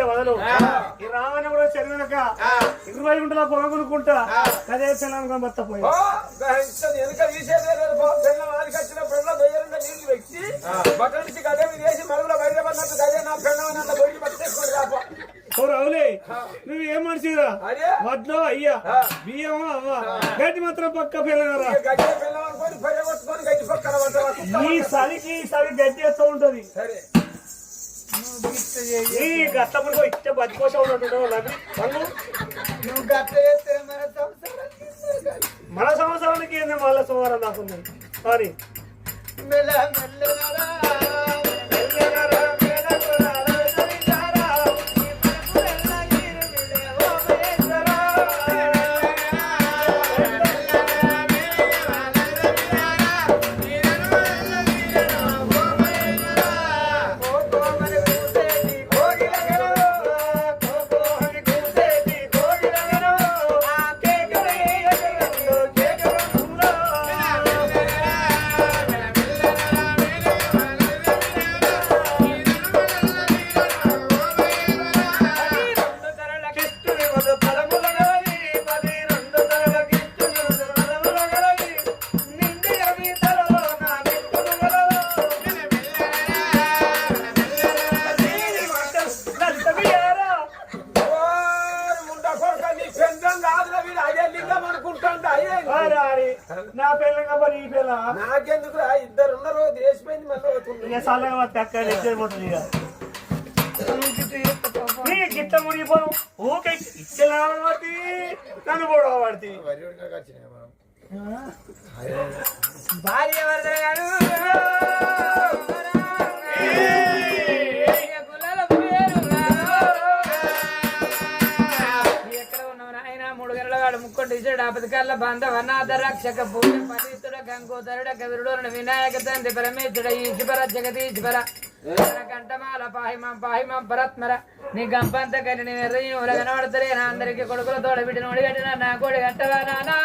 మంచిగా వదలు ఈ రావణ కూడా చదివినాక 20 గుంటల పొగ కొనుక్కుంటా అదే పిల్లలు బతపోయి నీళ్లు వ్యక్తి బట్టల నుంచి గదే వేసి మరుగులో బయట పడినట్టు గదే నా పెళ్ళ బయట పట్టేసుకోండి రాప అవులే నువ్వు ఏం మనిషిరా వడ్లో అయ్యా బియ్యం అవ్వ గడ్డి మాత్రం పక్క పిల్లగారా ఈ చలికి చలి గడ్డి వేస్తూ ఉంటది ఈ గట్టప్పుడు ఇచ్చే బతికోసా ఉంటాడు నువ్వు గట్ట చేస్తే మన సంవత్సరానికి ఏంది మళ్ళా సోమవారం నాకుంది సారీ నా పిల్ల కాబట్టి ఈ పిల్ల నాకెందుకు ఇద్దరు ఉన్నారు దేశమైంది మళ్ళీ సల్లగా అక్కడ పోతుంది ఇక గిట్ట మునిగిపోను ఊకే ఇచ్చేలా పడుతుంది నన్ను కూడా పడుతుంది భార్య వరదగాడు ముక్కొండ ఇచ్చాడు ఆపదకల్ల బాంధవనాథ రక్షక భూమి పవిత్రుడ గంగోదరుడ కవిరుడు వినాయక తండ్రి పరమేశ్వర ఈశ్వర జగదీశ్వర కంఠమాల పాహిమం పరత్మర నీ గంపంత కని నీ నిర్ణయం కనబడతలే నా అందరికి కొడుకుల తోడ బిడ్డ నోడి కట్టిన నా కోడి కట్టవా నానా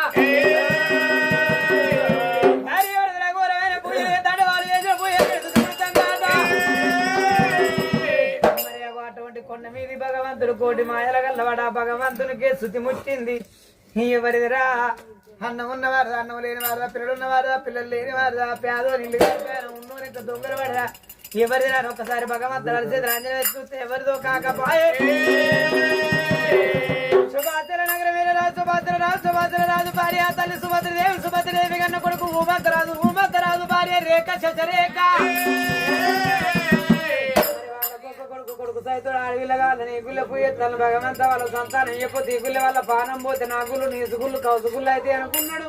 అటువంటి కొండ మీది భగవంతుడు కోటి మాయల గల్లవాడ భగవంతునికే శృతి ముట్టింది ఎవరిదిరా అన్నం ఉన్నవారుదా అన్నం లేనివారుదా పిల్లలు ఉన్నవారుదా పిల్లలు లేనివారుదా పేదో నిండు ఉన్నోరింత దొంగలు పడరా ఎవరిదిరా ఒక్కసారి భగవంతుడు అలసేది రంజన చూస్తే ఎవరిదో కాకపోయే సుభాద్ర నగర వీరరాజు సుభాద్ర రాజు భార్య తల్లి సుభద్రదేవి సుభద్రదేవి కన్న కొడుకు ఉమంతరాజు భార్య రేఖ శశరేఖ కొడుకు సైతుడు అడవిలగా నీ గుళ్ళ పోయేస్తాను భగవంత వాళ్ళ సంతానం చెప్పొద్దు ఈ గుళ్ళ వాళ్ళ పానం పోతే నా గుళ్ళు నీ సుగుళ్ళు కౌసుగుళ్ళు అయితే అనుకున్నాడు